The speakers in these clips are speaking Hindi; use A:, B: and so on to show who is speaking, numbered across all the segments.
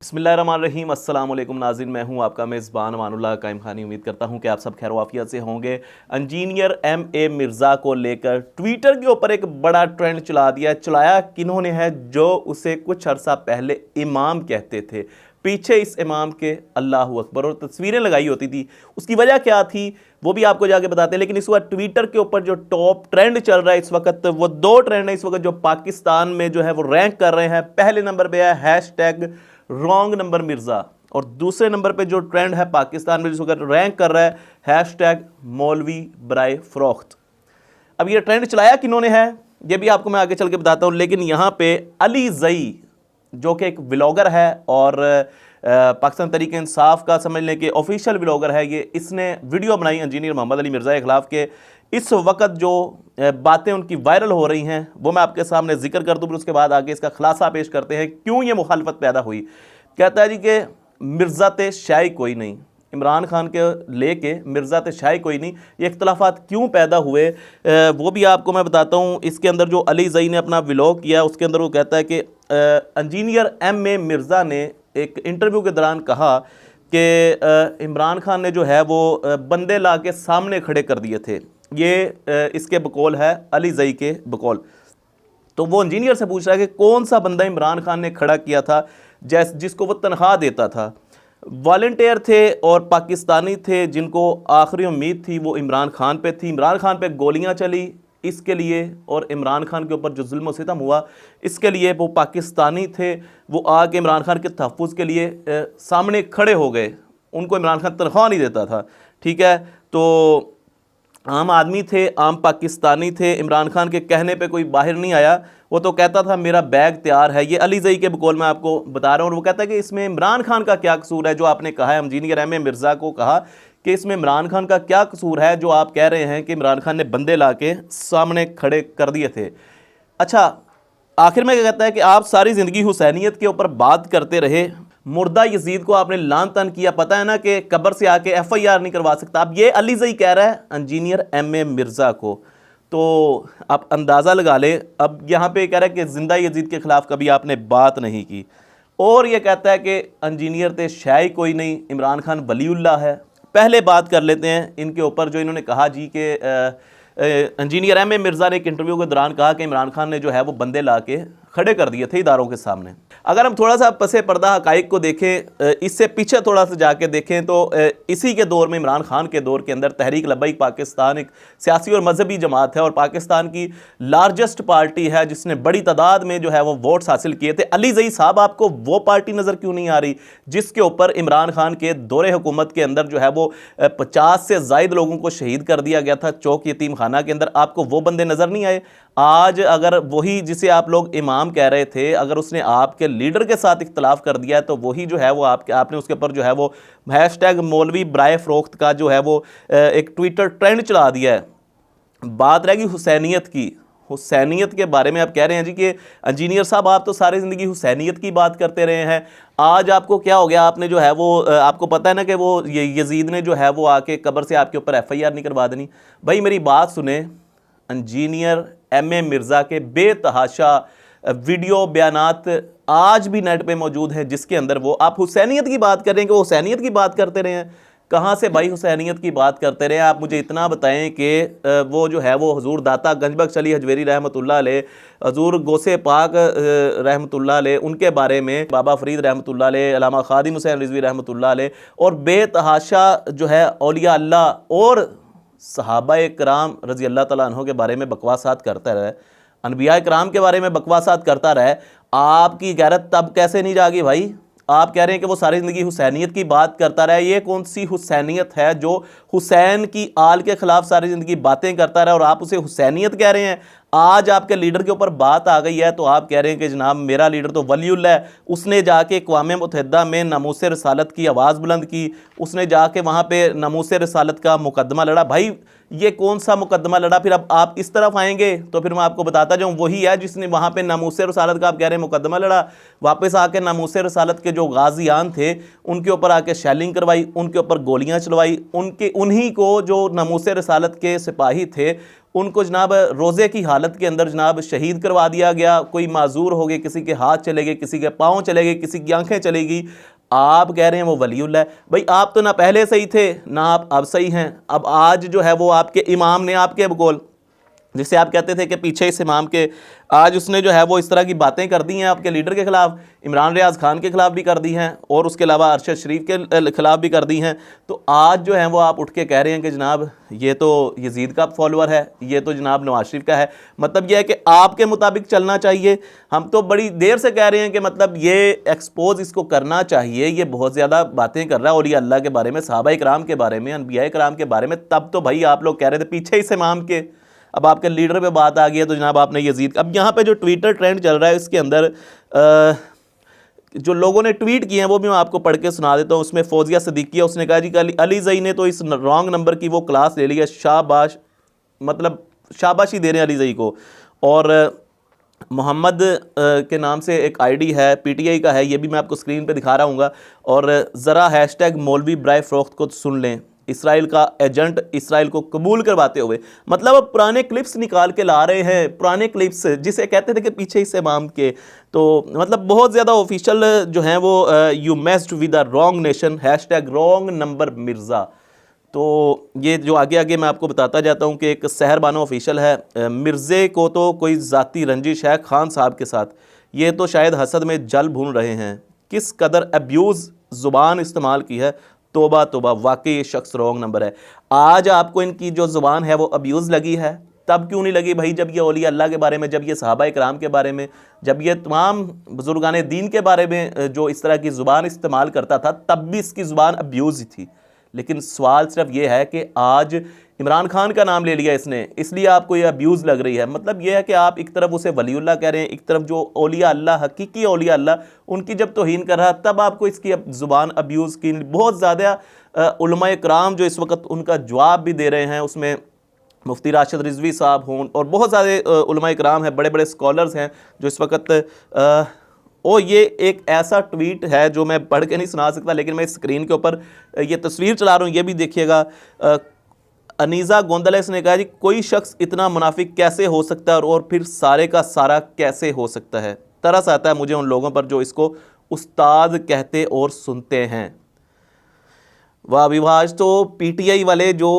A: बिस्मिल्लाहिर्रहमानिर्रहीम अस्सलाम वालेकुम नाज़रीन, मैं हूं आपका मेज़बान अमानुल्लाह कायम खानी। उम्मीद करता हूं कि आप सब खैर वाफियत से होंगे। Engineer M.A. मिर्ज़ा को लेकर ट्विटर के ऊपर एक बड़ा ट्रेंड चलाया किन्होंने है, जो उसे कुछ अर्सा पहले इमाम कहते थे। पीछे इस इमाम के अल्लाहु अकबर और तस्वीरें लगाई होती थी। उसकी वजह क्या थी वो भी आपको जाके बताते हैं। लेकिन इस वक्त ट्विटर के ऊपर जो टॉप ट्रेंड चल रहा है इस वक्त, वो दो ट्रेंड है इस वक्त जो पाकिस्तान में जो है वो रैंक कर रहे हैं। पहले नंबर पे है हैशटैग रॉन्ग नंबर मिर्ज़ा, और दूसरे नंबर पे जो ट्रेंड है पाकिस्तान में जिस वक्त रैंक कर रहा है हैशटैग मौलवी बराए फरोख्त। अब ये ट्रेंड चलाया किन्होंने है ये भी आपको मैं आगे चल के बताता हूँ। लेकिन यहाँ पे अली जई जो कि एक व्लॉगर है और पाकिस्तान तहरीक इंसाफ का समझ लें कि ऑफिशियल व्लॉगर है, ये इसने वीडियो बनाई इंजीनियर मोहम्मद अली मिर्ज़ा के खिलाफ के इस वक्त जो बातें उनकी वायरल हो रही हैं वो मैं आपके सामने जिक्र कर दूँ, फिर उसके बाद आगे इसका खुलासा पेश करते हैं क्यों ये मुखालफत पैदा हुई। कहता है जी कि मिर्ज़ा ते शाही कोई नहीं, इमरान खान के लेके मिर्ज़ा ते शाही कोई नहीं, ये इख्तलाफात क्यों पैदा हुए वो भी आपको मैं बताता हूँ। इसके अंदर जो अली जई ने अपना व्लॉग किया उसके अंदर वो कहता है कि इंजीनियर M.A. मिर्ज़ा ने एक इंटरव्यू के दौरान कहा कि इमरान खान ने जो है वो बंदे ला के सामने खड़े कर दिए थे। ये इसके बकौल है, अली जई के बकौल। तो वो इंजीनियर से पूछ रहा है कि कौन सा बंदा इमरान खान ने खड़ा किया था जिसको वो तनख्वाह देता था। वॉलंटियर थे और पाकिस्तानी थे जिनको आखिरी उम्मीद थी वो इमरान खान पे थी। इमरान खान पे गोलियां चली इसके लिए, और इमरान खान के ऊपर जो जुल्म व सितम हुआ इसके लिए वो पाकिस्तानी थे, वो आके इमरान खान के तहफ़्फ़ुज़ के लिए सामने खड़े हो गए। उनको इमरान खान तनख्वाह नहीं देता था, ठीक है। तो आम आदमी थे, आम पाकिस्तानी थे, इमरान खान के कहने पे कोई बाहर नहीं आया। वो तो कहता था मेरा बैग तैयार है। ये अली जई के बकौल मैं आपको बता रहा हूँ। और वो कहता है कि इसमें इमरान खान का क्या कसूर है, जो आपने कहा है इंजीनियर M.A. मिर्ज़ा को कहा कि इसमें इमरान खान का क्या कसूर है जो आप कह रहे हैं कि इमरान खान ने बंदे ला के सामने खड़े कर दिए थे। अच्छा, आखिर में क्या कहता है कि आप सारी ज़िंदगी हुसैनियत के ऊपर बात करते रहे, मुर्दा यजीद को आपने लान तान किया, पता है ना कि कब्र से आके FIR नहीं करवा सकता। अब ये अली जई कह रहा है इंजीनियर M.A. मिर्ज़ा को, तो आप अंदाज़ा लगा ले। अब यहाँ पे कह रहा है कि ज़िंदा यजीद के ख़िलाफ़ कभी आपने बात नहीं की, और ये कहता है कि इंजीनियर ते शाही कोई नहीं, इमरान खान वलीउल्लाह है। पहले बात कर लेते हैं इनके ऊपर जो इन्होंने कहा जी कि इंजीनियर M.A. मिर्ज़ा ने एक इंटरव्यू के दौरान कहा कि इमरान खान ने जो है वो बंदे ला के खड़े कर दिए थे इदारों के सामने। अगर हम थोड़ा सा पसे पर्दा हकाइक को देखें, इससे पीछे थोड़ा सा जाके देखें तो इसी के दौर में, इमरान खान के दौर के अंदर तहरीक लब्बैक पाकिस्तान एक सियासी और मजहबी जमात है और पाकिस्तान की लार्जेस्ट पार्टी है जिसने बड़ी तादाद में जो है वो वोट्स हासिल किए थे। अली जई साहब, आपको वो पार्टी नज़र क्यों नहीं आ रही जिसके ऊपर इमरान खान के दौरे हुकूमत के अंदर जो है वो 50 से ज़ायद लोगों को शहीद कर दिया गया था चौक यतीम खाना के अंदर? आपको वो बंदे नज़र नहीं आए? आज अगर वही जिसे आप लोग इमाम कह रहे थे, अगर उसने आपके लीडर के साथ इख्तलाफ कर दिया है तो वही जो है वो आपने उसके ऊपर जो है वो हैशटैग मौलवी बराए फरोख्त का जो है वो एक ट्विटर ट्रेंड चला दिया है। बात रहेगी हुसैनियत की। हुसैनियत के बारे में आप कह रहे हैं जी कि इंजीनियर साहब आप तो सारी ज़िंदगी हुसैनियत की बात करते रहे हैं, आज आपको क्या हो गया? आपने जो है वो आपको पता है ना कि वो यजीद ने जो है वो आके कब्र से आपके ऊपर FIR नहीं करवा देनी। भाई मेरी बात सुने, इंजीनियर M.A. मिर्ज़ा के बेतहाशा वीडियो बयानात आज भी नेट पे मौजूद हैं जिसके अंदर वो आप हुसैनियत की बात कर रहे हैं कि वो हुसैनियत की बात करते रहे हैं। कहाँ से भाई हुसैनियत की बात करते रहे? आप मुझे इतना बताएं कि वो जो है वो हुजूर दाता गंजबख्श अली हजवेरी रहमतुल्लाह अलैह, हुजूर गौसे पाक रहमतुल्लाह अलैह, उनके बारे में बाबा फरीद रहमतुल्लाह अलैह, अल्लामा खादिम हुसैन रिजवी रहमतुल्लाह अलैह, और बेतहाशा जो है औलिया अल्लाह और सहाबाए कराम रज़ी अल्लाह तआला अन्हों के बारे में बकवासात करता रहे, अनबिया कराम के बारे में बकवासात करता रहे। आपकी गैरत तब कैसे नहीं जागी भाई? आप कह रहे हैं कि वो सारी ज़िंदगी हुसैनियत की बात करता रहा। ये कौन सी हुसैनियत है जो हुसैन की आल के ख़िलाफ़ सारी ज़िंदगी बातें करता रहा और आप उसे हुसैनियत कह रहे हैं? आज आपके लीडर के ऊपर बात आ गई है तो आप कह रहे हैं कि जनाब मेरा लीडर तो वलीउल्लाह है, उसने जाके अक़वाम मुत्तहिदा में नामूस रिसालत की आवाज़ बुलंद की, उसने जाके वहाँ पे नामूस रिसालत का मुकदमा लड़ा। भाई ये कौन सा मुकदमा लड़ा? फिर अब आप इस तरफ आएंगे तो फिर मैं आपको बताता जाऊँ, वही है जिसने वहाँ पे नामूस रिसालत का आप कह रहे हैं मुकदमा लड़ा, वापस आके नामूस रिसालत के जो गाजियान थे उनके ऊपर आके शैलिंग करवाई, उनके ऊपर गोलियाँ चलवाई, उन्हीं को जो नामूस रिसालत के सिपाही थे उनको जनाब रोज़े की हालत के अंदर जनाब शहीद करवा दिया गया। कोई माजूर हो गए, किसी के हाथ चले गए, किसी के पाँव चले गए, किसी की आंखें चलेगी। आप कह रहे हैं वो वलीउल्लाह है। भाई आप तो ना पहले सही थे ना आप अब सही हैं। अब आज जो है वो आपके इमाम ने आपके बकौल, जिसे आप कहते थे कि पीछे इस इमाम के, आज उसने जो है वो इस तरह की बातें कर दी हैं आपके लीडर के ख़िलाफ़, इमरान रियाज खान के ख़िलाफ़ भी कर दी हैं और उसके अलावा अरशद शरीफ के ख़िलाफ़ भी कर दी हैं। तो आज जो है वो आप उठ के कह रहे हैं कि जनाब ये तो यजीद का फॉलोअर है, ये तो जनाब नवाज शरीफ का है। मतलब ये है कि आपके मुताबिक चलना चाहिए। हम तो बड़ी देर से कह रहे हैं कि मतलब ये एक्सपोज इसको करना चाहिए, ये बहुत ज़्यादा बातें कर रहा है औलिया अल्लाह के बारे में, सहाबा इकराम के बारे में, अनबिया इकराम के बारे में। तब तो भाई आप लोग कह रहे थे पीछे इस इमाम के, अब आपके लीडर पे बात आ गई है तो जनाब आपने यजीद। अब यहाँ पे जो ट्विटर ट्रेंड चल रहा है इसके अंदर जो लोगों ने ट्वीट किए हैं वो भी मैं आपको पढ़ के सुना देता हूँ। उसमें फौजिया सिद्दीकी, उसने कहा जी कि अली जई ने तो इस रॉन्ग नंबर की वो क्लास ले ली है, शाबाश, मतलब शाबाशी दे रहे हैं अली जई को। और मोहम्मद के नाम से एक आईडी है, पीटीआई का है, ये भी मैं आपको स्क्रीन पे दिखा रहा हूँ। और ज़रा हैशटैग मौलवी बराए फ़रोख्त को सुन लें, इसराइल का एजेंट इसराइल को कबूल करवाते हुए। मतलब अब पुराने क्लिप्स निकाल के ला रहे हैं, पुराने क्लिप्स जिसे कहते थे कि पीछे इस इमाम के। तो मतलब बहुत ज़्यादा ऑफिशियल जो हैं वो you messed with the wrong nation, hashtag wrong number Mirza. तो ये जो आगे आगे मैं आपको बताता जाता हूँ कि एक सहर बानो ऑफिशियल है, मिर्ज़े को तो कोई ज़ाती रंजिश है खान साहब के साथ, ये तो शायद हसद में जल भून रहे हैं, किस कदर अब्यूज़ ज़ुबान इस्तेमाल की है, तोबा तोबा, वाकई ये शख्स रॉन्ग नंबर है। आज आपको इनकी जो ज़ुबान है वो अब्यूज़ लगी है, तब क्यों नहीं लगी भाई जब ये औलिया अल्लाह के बारे में, जब ये सहाबा इकराम के बारे में, जब ये तमाम बुजुर्गान दीन के बारे में जो इस तरह की ज़ुबान इस्तेमाल करता था, तब भी इसकी ज़ुबान अब्यूज़ ही थी। लेकिन सवाल सिर्फ ये है कि आज इमरान खान का नाम ले लिया इसने, इसलिए आपको ये अब्यूज़ लग रही है। मतलब ये है कि आप एक तरफ उसे वलीउल्लाह कह रहे हैं, एक तरफ जो औलिया अल्लाह, हकीकी औलिया अल्लाह, उनकी जब तौहीन कर रहा, तब आपको इसकी ज़ुबान अब्यूज़ की। बहुत ज़्यादा उलमाए कराम जो इस वक्त उनका जवाब भी दे रहे हैं, उसमें मुफ्ती राशिद रिजवी साहब हों और बहुत सारे उलमाए कराम हैं, बड़े बड़े स्कॉलर्स हैं जो इस वक्त ये एक ऐसा ट्वीट है जो मैं पढ़ के नहीं सुना सकता, लेकिन मैं स्क्रीन के ऊपर ये तस्वीर चला रहा हूँ, ये भी देखिएगा। अनीज़ा गोंदलेस ने कहा जी कोई शख्स इतना मुनाफिक कैसे हो सकता है और फिर सारे का सारा कैसे हो सकता है। तरस आता है मुझे उन लोगों पर जो इसको उस्ताद कहते और सुनते हैं। वाह विभाज, तो पीटीआई वाले जो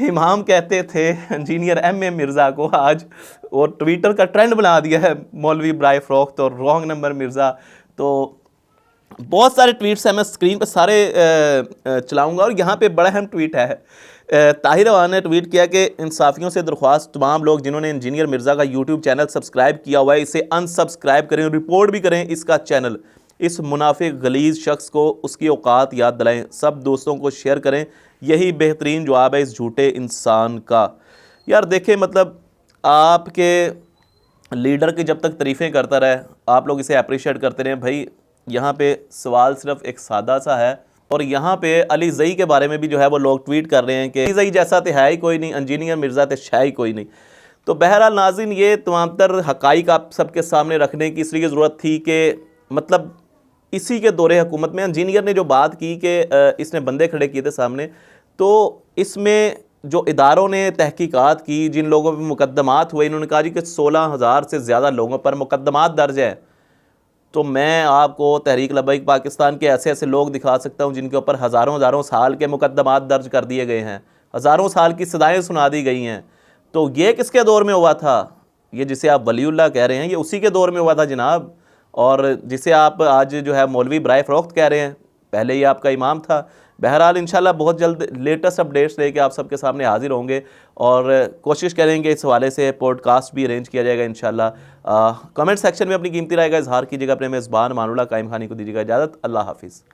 A: इमाम कहते थे इंजीनियर एमए मिर्ज़ा को आज और ट्विटर का ट्रेंड बना दिया है मौलवी बराए फ़रोख्त और रॉन्ग नंबर मिर्ज़ा। तो बहुत सारे ट्वीट्स हैं, मैं स्क्रीन पर सारे चलाऊंगा। और यहाँ पे बड़ा अहम ट्वीट है, ताहिर अवान ने ट्वीट किया कि इंसाफियों से दरख्वास्त, तमाम लोग जिन्होंने इंजीनियर मिर्ज़ा का यूट्यूब चैनल सब्सक्राइब किया हुआ है इसे अनसब्सक्राइब करें, रिपोर्ट भी करें इसका चैनल। इस मुनाफिक गलीज़ शख्स को उसकी औकात याद दिलाएं, सब दोस्तों को शेयर करें, यही बेहतरीन जवाब है इस झूठे इंसान का। यार देखें, मतलब आपके लीडर की जब तक तारीफ़ें करता रहे, आप लोग इसे अप्रिशिएट करते रहें। भाई यहाँ पे सवाल सिर्फ एक सादा सा है। और यहाँ पे अली जई के बारे में भी जो है वो लोग ट्वीट कर रहे हैं कि अली जई जैसा तो है ही कोई नहीं, इंजीनियर मिर्ज़ा तो है ही कोई नहीं। तो बहरहाल नाज़रीन, ये तमाम तर हक़ाइक़ आप सबके सामने रखने की इसलिए ज़रूरत थी कि मतलब इसी के दौरे हुकूमत में इंजीनियर ने जो बात की कि इसने बंदे खड़े किए थे सामने, तो इसमें जो इदारों ने तहकीकात की, जिन लोगों पर मुकदमात हुए, इन्होंने कहा जी कि 16,000 से ज़्यादा लोगों पर मुकदमात दर्ज है। तो मैं आपको तहरीक लब्बैक पाकिस्तान के ऐसे ऐसे लोग दिखा सकता हूँ जिनके ऊपर हज़ारों हज़ारों साल के मुकदमात दर्ज कर दिए गए हैं, हज़ारों साल की सज़ाएँ सुना दी गई हैं। तो ये किसके दौर में हुआ था? ये जिसे आप वलीउल्लाह कह रहे हैं, ये उसी के दौर में हुआ था जनाब। और जिसे आप आज जो है मौलवी बराए फ़रोख्त कह रहे हैं, पहले ये आपका इमाम था। बहरहाल इंशाल्लाह बहुत जल्द लेटेस्ट अपडेट्स लेके आप सबके सामने हाजिर होंगे और कोशिश करेंगे इस हवाले से पॉडकास्ट भी अरेंज किया जाएगा इंशाल्लाह। कमेंट सेक्शन में अपनी कीमती राय का इजहार कीजिएगा। अपने मेज़बान मानुल्लाह कायम खानी को दीजिएगा इजाज़त। अल्लाह हाफिज़।